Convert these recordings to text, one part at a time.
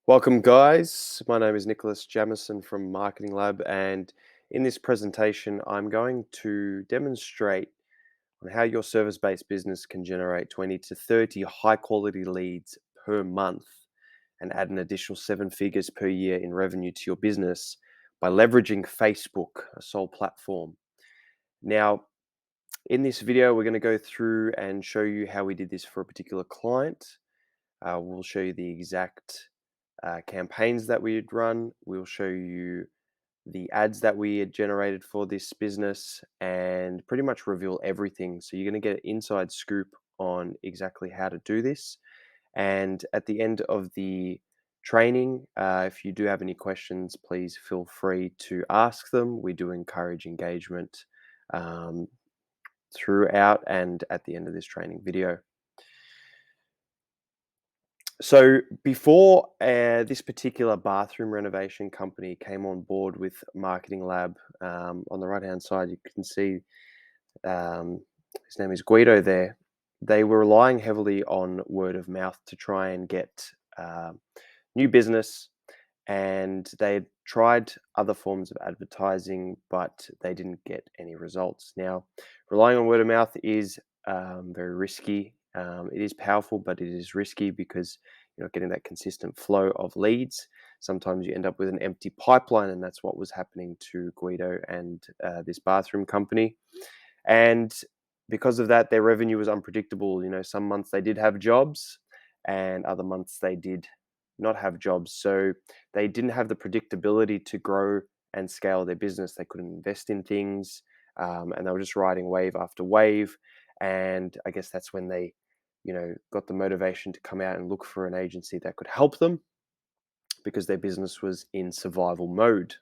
Welcome, guys. My name is Nicholas Jamison from Marketing Lab, and in this presentation, I'm going to demonstrate on how your service-based business can generate 20 to 30 high-quality leads per month and add an additional 7 figures per year in revenue to your business by leveraging Facebook, a sole platform. Now, in this video, we're going to go through and show you how we did this for a particular client. We'll show you the exact campaigns that we had run. We'll show you the ads that we had generated for this business and pretty much reveal everything. So you're going to get an inside scoop on exactly how to do this. And at the end of the training, if you do have any questions, please feel free to ask them. We do encourage engagement um, throughout and at the end of this training video. So before this particular bathroom renovation company came on board with Marketing Lab, on the right-hand side, you can see his name is Guido there. They were relying heavily on word of mouth to try and get new business, and they tried other forms of advertising, but they didn't get any results. Now, relying on word of mouth is very risky. It is powerful, but it is risky because you're not getting that consistent flow of leads. Sometimes you end up with an empty pipeline, and that's what was happening to Guido and this bathroom company. And because of that, their revenue was unpredictable. Some months they did have jobs, and other months they did not have jobs. So they didn't have the predictability to grow and scale their business. They couldn't invest in things, and they were just riding wave after wave. And I guess that's when they got the motivation to come out and look for an agency that could help them because their business was in survival mode.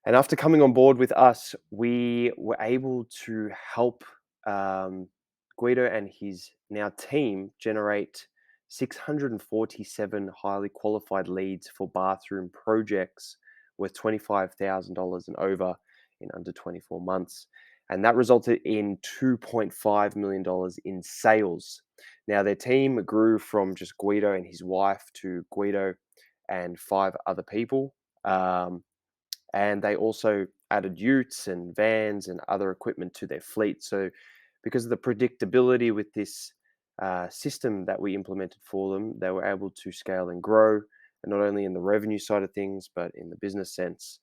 And after coming on board with us, we were able to help Guido and his now team generate 647 highly qualified leads for bathroom projects worth $25,000 and over in under 24 months. And that resulted in $2.5 million in sales. Now, their team grew from just Guido and his wife to Guido and 5 other people. And they also added utes and vans and other equipment to their fleet. So because of the predictability with this system that we implemented for them, they were able to scale and grow, and not only in the revenue side of things, but in the business sense.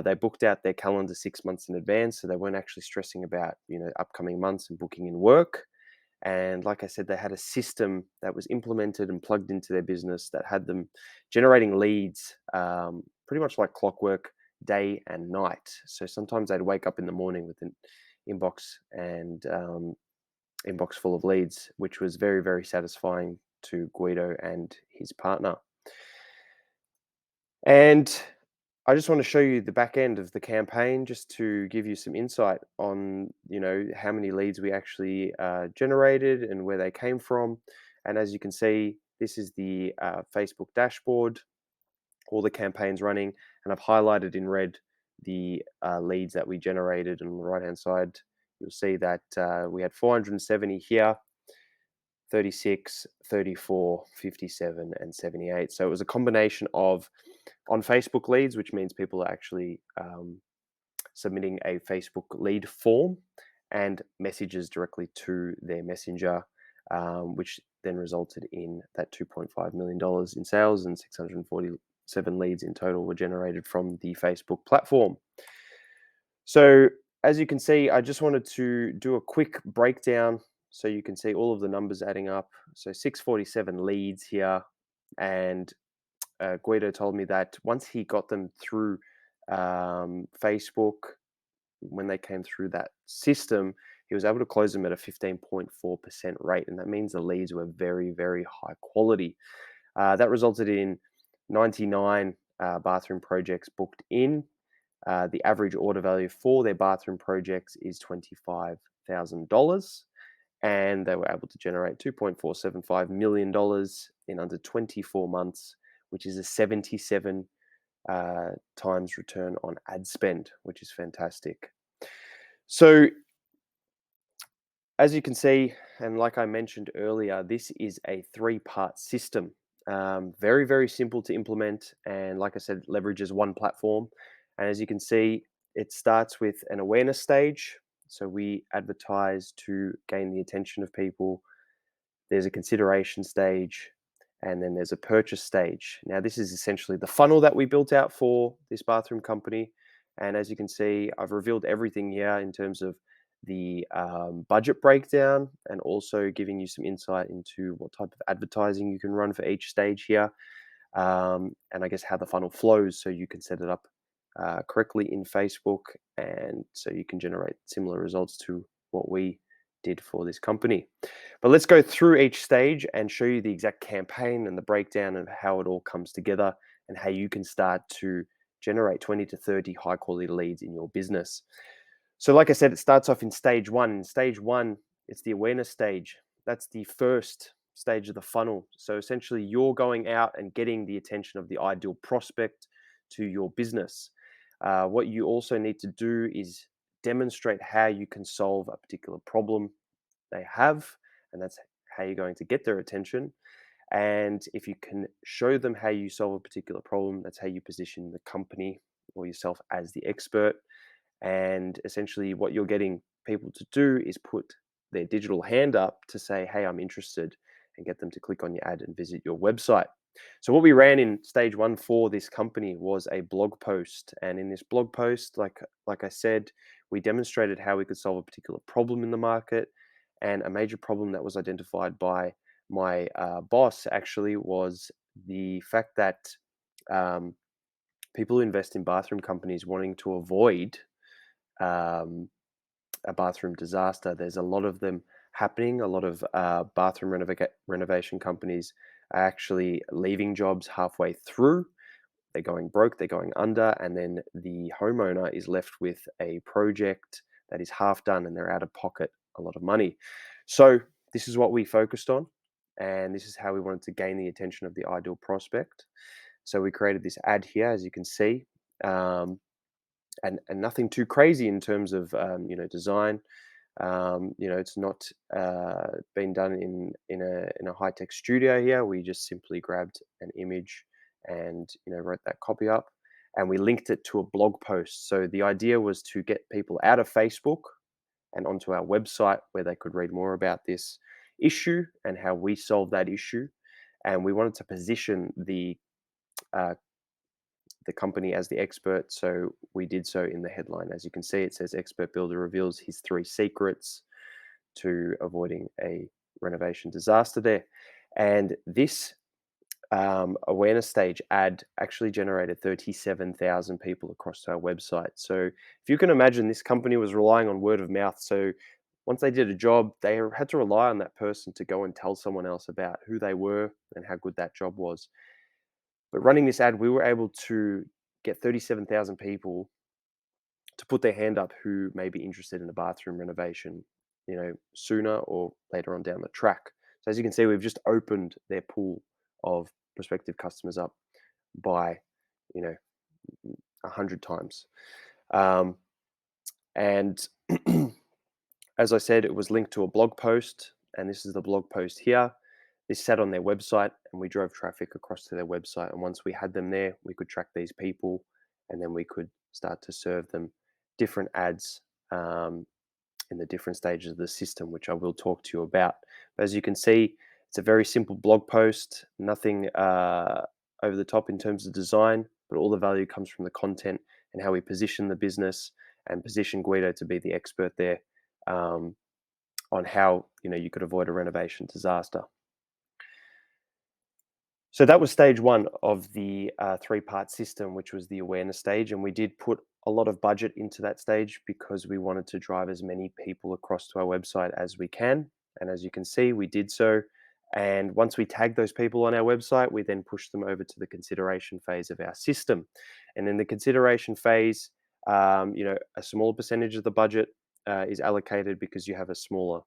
They booked out their calendar 6 months in advance, so they weren't actually stressing about upcoming months and booking in work. And like I said, they had a system that was implemented and plugged into their business that had them generating leads pretty much like clockwork, day and night. So sometimes I'd wake up in the morning with an inbox and inbox full of leads, which was very, very satisfying to Guido and his partner. And I just want to show you the back end of the campaign just to give you some insight on, how many leads we actually generated and where they came from. And as you can see, this is the Facebook dashboard, all the campaigns running, and I've highlighted in red the leads that we generated. And on the right-hand side, you'll see that we had 470 here, 36, 34, 57, and 78. So it was a combination of on Facebook leads, which means people are actually submitting a Facebook lead form and messages directly to their messenger, which then resulted in that $2.5 million in sales, and 647 leads in total were generated from the Facebook platform. So as you can see, I just wanted to do a quick breakdown so you can see all of the numbers adding up. So 647 leads here, and Guido told me that once he got them through Facebook, when they came through that system, he was able to close them at a 15.4% rate. And that means the leads were very, very high quality. That resulted in 99 bathroom projects booked in. The average order value for their bathroom projects is $25,000. And they were able to generate $2.475 million in under 24 months, which is a 77 times return on ad spend, which is fantastic. So as you can see, and like I mentioned earlier, this is a 3-part system. Very, very simple to implement. And like I said, leverages one platform. And as you can see, it starts with an awareness stage. So we advertise to gain the attention of people. There's a consideration stage, and then there's a purchase stage. Now, this is essentially the funnel that we built out for this bathroom company. And as you can see, I've revealed everything here in terms of the budget breakdown, and also giving you some insight into what type of advertising you can run for each stage here, and I guess how the funnel flows so you can set it up correctly in Facebook, and so you can generate similar results to what we did for this company. But let's go through each stage and show you the exact campaign and the breakdown of how it all comes together, and how you can start to generate 20 to 30 high quality leads in your business. So, like I said, it starts off in stage one. In stage one, it's the awareness stage. That's the first stage of the funnel. So, essentially, you're going out and getting the attention of the ideal prospect to your business. What you also need to do is demonstrate how you can solve a particular problem they have, and that's how you're going to get their attention. And if you can show them how you solve a particular problem, that's how you position the company or yourself as the expert. And essentially, what you're getting people to do is put their digital hand up to say, "Hey, I'm interested," and get them to click on your ad and visit your website. So, what we ran in stage one for this company was a blog post. And in this blog post, like I said, we demonstrated how we could solve a particular problem in the market. And a major problem that was identified by my boss actually was the fact that um, people who invest in bathroom companies wanting to avoid um, a bathroom disaster. There's a lot of them happening. A lot of bathroom renovation companies are actually leaving jobs halfway through. They're going broke, they're going under, and then the homeowner is left with a project that is half done, and they're out of pocket a lot of money. So, this is what we focused on, and this is how we wanted to gain the attention of the ideal prospect. So, we created this ad here, as you can see. Um, and nothing too crazy in terms of design. It's not been done in a high tech studio here. We just simply grabbed an image and wrote that copy up, and we linked it to a blog post. So the idea was to get people out of Facebook and onto our website, where they could read more about this issue and how we solve that issue. And we wanted to position uh, the company as the expert. So we did so in the headline. As you can see, it says expert builder reveals his 3 secrets to avoiding a renovation disaster there. And this awareness stage ad actually generated 37,000 people across to our website. So if you can imagine, this company was relying on word of mouth. So once they did a job, they had to rely on that person to go and tell someone else about who they were and how good that job was. But running this ad, we were able to get 37,000 people to put their hand up who may be interested in a bathroom renovation, sooner or later on down the track. So as you can see, we've just opened their pool of prospective customers up by, you know, 100 times. Um, and as I said, it was linked to a blog post, and this is the blog post here. This sat on their website, and we drove traffic across to their website. And once we had them there, we could track these people, and then we could start to serve them different ads in the different stages of the system, which I will talk to you about. But as you can see, it's a very simple blog post, nothing over the top in terms of design, but all the value comes from the content and how we position the business and position Guido to be the expert there, um, on how you could avoid a renovation disaster. So that was stage one of the 3-part system, which was the awareness stage. And we did put a lot of budget into that stage because we wanted to drive as many people across to our website as we can. And as you can see, we did so. And once we tagged those people on our website, we then pushed them over to the consideration phase of our system. And in the consideration phase, a small percentage of the budget is allocated because you have a smaller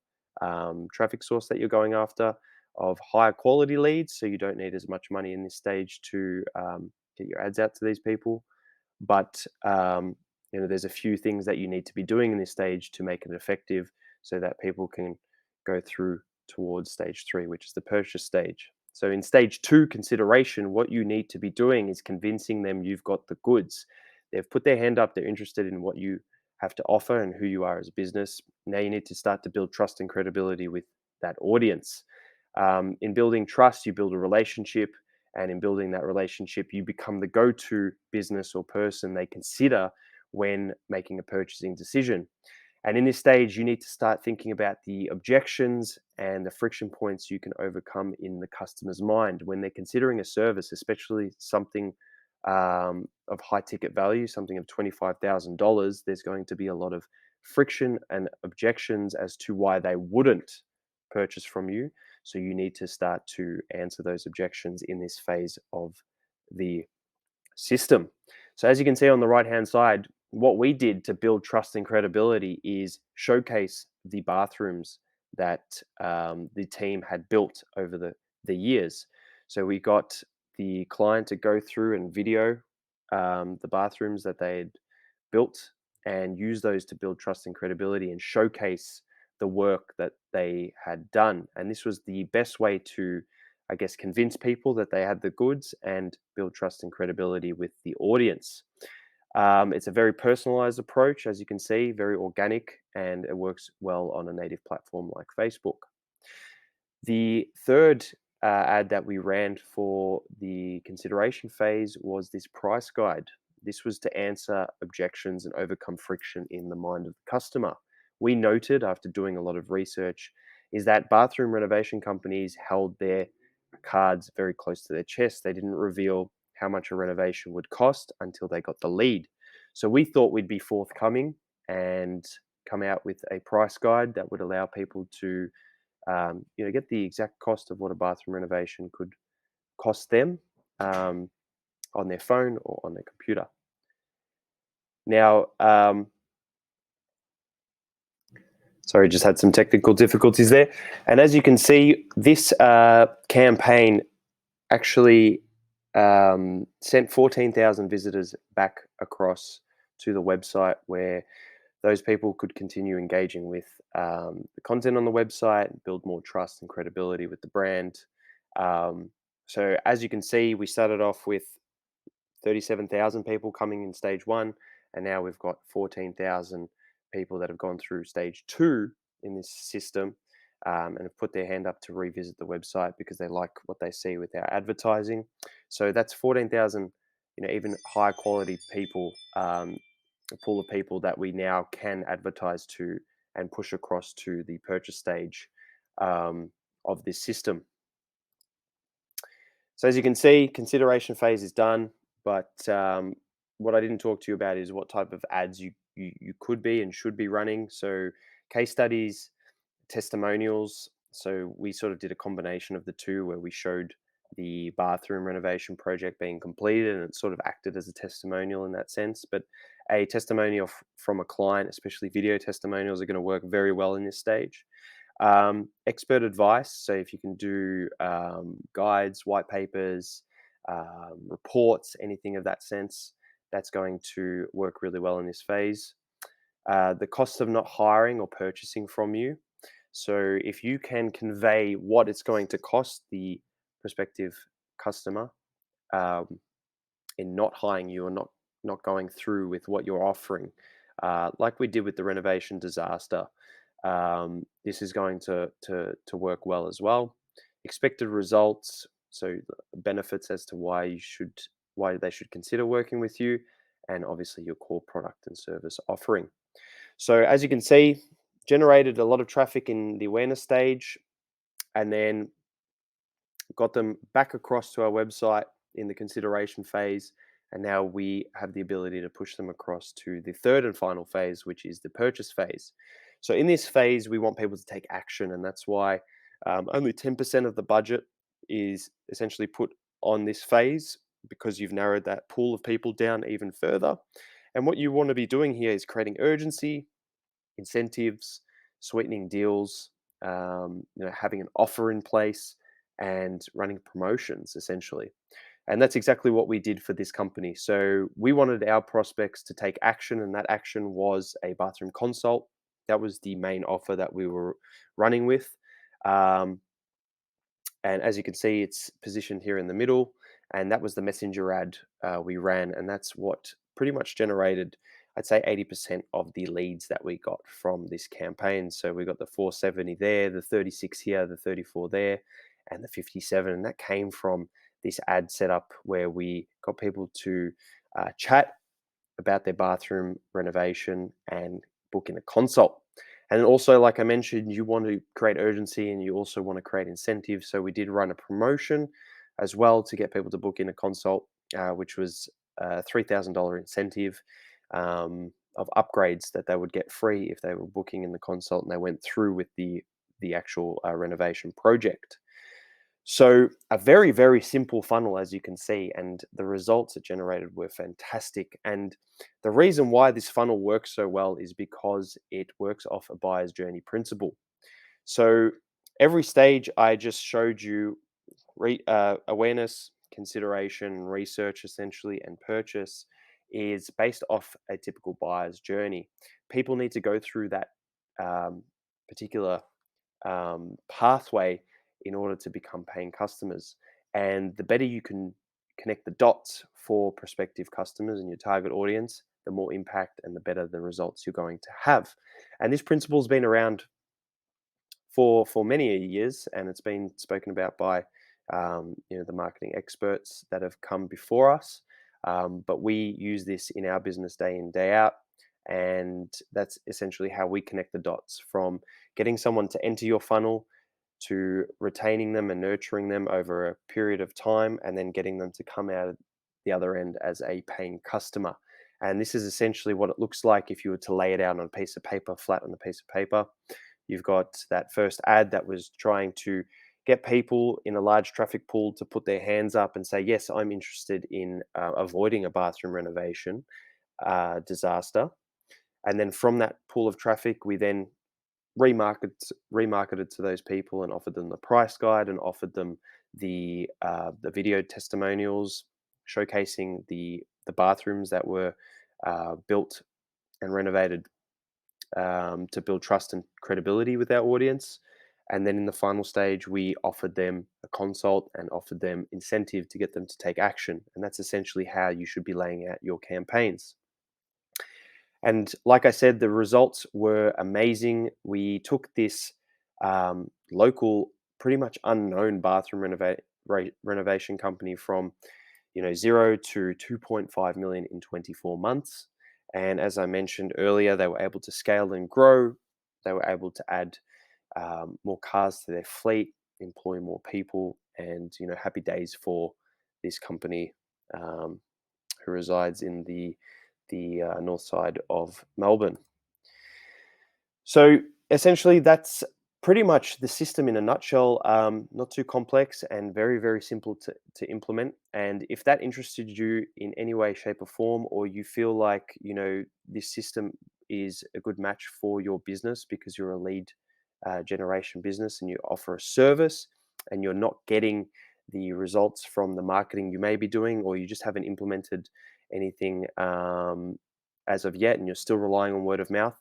traffic source that you're going after, of higher quality leads. So you don't need as much money in this stage to get your ads out to these people. But there's a few things that you need to be doing in this stage to make it effective, so that people can go through towards stage 3, which is the purchase stage. So in stage two, consideration, what you need to be doing is convincing them you've got the goods. They've put their hand up, they're interested in what you have to offer and who you are as a business. Now you need to start to build trust and credibility with that audience. In building trust, you build a relationship, and in building that relationship, you become the go to business or person they consider when making a purchasing decision. And in this stage, you need to start thinking about the objections and the friction points you can overcome in the customer's mind when they're considering a service, especially something of high ticket value, something of $25,000. There's going to be a lot of friction and objections as to why they wouldn't purchase from you. So you need to start to answer those objections in this phase of the system. So as you can see on the right-hand side, what we did to build trust and credibility is showcase the bathrooms that the team had built over the years. So we got the client to go through and video the bathrooms that they had built and use those to build trust and credibility and showcase the work that they had done. And this was the best way to, I guess, convince people that they had the goods and build trust and credibility with the audience. It's a very personalized approach, as you can see, very organic, and it works well on a native platform like Facebook. The third ad that we ran for the consideration phase was this price guide. This was to answer objections and overcome friction in the mind of the customer. We noted after doing a lot of research is that bathroom renovation companies held their cards very close to their chest. They didn't reveal how much a renovation would cost until they got the lead. So we thought we'd be forthcoming and come out with a price guide that would allow people to get the exact cost of what a bathroom renovation could cost them um, on their phone or on their computer. Now, sorry, just had some technical difficulties there. And as you can see, this campaign actually sent 14,000 visitors back across to the website where those people could continue engaging with the content on the website, build more trust and credibility with the brand. So as you can see, we started off with 37,000 people coming in stage one, and now we've got 14,000 people that have gone through stage two in this system and have put their hand up to revisit the website because they like what they see with our advertising. So that's 14,000, even high quality people, a pool of people that we now can advertise to and push across to the purchase stage of this system. So as you can see, consideration phase is done, but what I didn't talk to you about is what type of ads you could be and should be running. So case studies, testimonials. So we sort of did a combination of the two where we showed the bathroom renovation project being completed and it sort of acted as a testimonial in that sense. But a testimonial from a client, especially video testimonials, are going to work very well in this stage. Expert advice. So if you can do guides, white papers, reports, anything of that sense, that's going to work really well in this phase. The cost of not hiring or purchasing from you. So if you can convey what it's going to cost the prospective customer in not hiring you or not going through with what you're offering, like we did with the renovation disaster, this is going to work well as well. Expected results, so benefits as to why they should consider working with you, and obviously your core product and service offering. So as you can see, generated a lot of traffic in the awareness stage, and then got them back across to our website in the consideration phase. And now we have the ability to push them across to the third and final phase, which is the purchase phase. So in this phase, we want people to take action, and that's why only 10% of the budget is essentially put on this phase because you've narrowed that pool of people down even further. And what you want to be doing here is creating urgency, incentives, sweetening deals, having an offer in place, and running promotions essentially. And that's exactly what we did for this company. So we wanted our prospects to take action, and that action was a bathroom consult. That was the main offer that we were running with. Um, And as you can see, it's positioned here in the middle, and that was the messenger ad we ran, and that's what pretty much generated, I'd say, 80% of the leads that we got from this campaign. So we got the 470 there, the 36 here, the 34 there, and the 57, and that came from this ad setup where we got people to chat about their bathroom renovation and book in a consult. And also, like I mentioned, you want to create urgency and you also want to create incentive. So we did run a promotion as well to get people to book in a consult, which was a $3,000 incentive of upgrades that they would get free if they were booking in the consult and they went through with the actual renovation project. So a very, very simple funnel, as you can see, and the results it generated were fantastic. And the reason why this funnel works so well is because it works off a buyer's journey principle. So every stage I just showed you awareness, consideration, research, essentially, and purchase is based off a typical buyer's journey. People need to go through that particular pathway in order to become paying customers. And the better you can connect the dots for prospective customers and your target audience, the more impact and the better the results you're going to have. And this principle has been around for many years, and it's been spoken about by the marketing experts that have come before us. But we use this in our business day in day out, and that's essentially how we connect the dots from getting someone to enter your funnel to retaining them and nurturing them over a period of time, and then getting them to come out the other end as a paying customer. And this is essentially what it looks like if you were to lay it out on a piece of paper, flat on a piece of paper. You've got that first ad that was trying to get people in a large traffic pool to put their hands up and say, yes, I'm interested in avoiding a bathroom renovation disaster. And then from that pool of traffic, we then remarketed to those people and offered them the price guide and offered them the video testimonials showcasing the bathrooms that were built and renovated to build trust and credibility with our audience. And then in the final stage, we offered them a consult and offered them incentive to get them to take action. And that's essentially how you should be laying out your campaigns. And like I said, the results were amazing. We took this local, pretty much unknown bathroom renovation company from zero to 2.5 million in 24 months. And as I mentioned earlier, they were able to scale and grow. They were able to add more cars to their fleet, employ more people, and happy days for this company who resides in the north side of Melbourne. So essentially, that's pretty much the system in a nutshell. Not too complex and very, very simple to implement. And if that interested you in any way, shape, or form, or you feel like this system is a good match for your business because you're a lead generation business and you offer a service and you're not getting the results from the marketing you may be doing, or you just haven't implemented anything as of yet and you're still relying on word of mouth,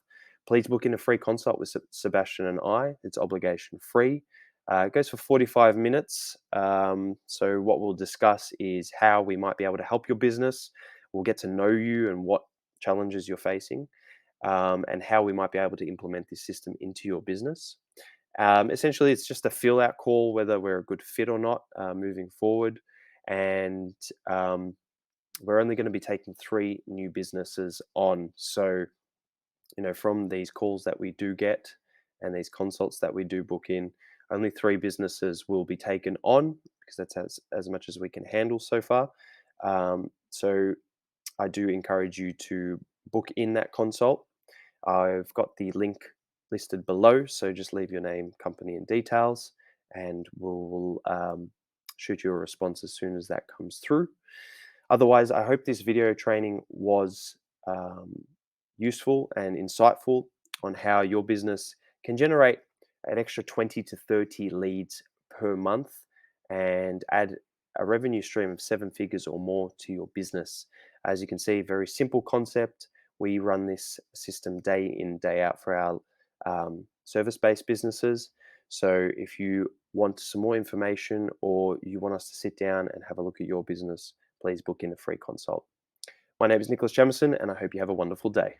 please book in a free consult with Sebastian and I. It's obligation free. It goes for 45 minutes. So what we'll discuss is how we might be able to help your business. We'll get to know you and what challenges you're facing, and how we might be able to implement this system into your business. Essentially, it's just a feel out call whether we're a good fit or not moving forward. And we're only going to be taking 3 new businesses on. So from these calls that we do get and these consults that we do book in, only 3 businesses will be taken on because that's as much as we can handle so far. So I do encourage you to book in that consult. I've got the link listed below, so just leave your name, company, and details, and we'll shoot you a response as soon as that comes through. Otherwise, I hope this video training was useful and insightful on how your business can generate an extra 20 to 30 leads per month and add a revenue stream of 7 figures or more to your business. As you can see, very simple concept. We run this system day in, day out for our service-based businesses. So if you want some more information or you want us to sit down and have a look at your business, please book in a free consult. My name is Nicholas Jamison, and I hope you have a wonderful day.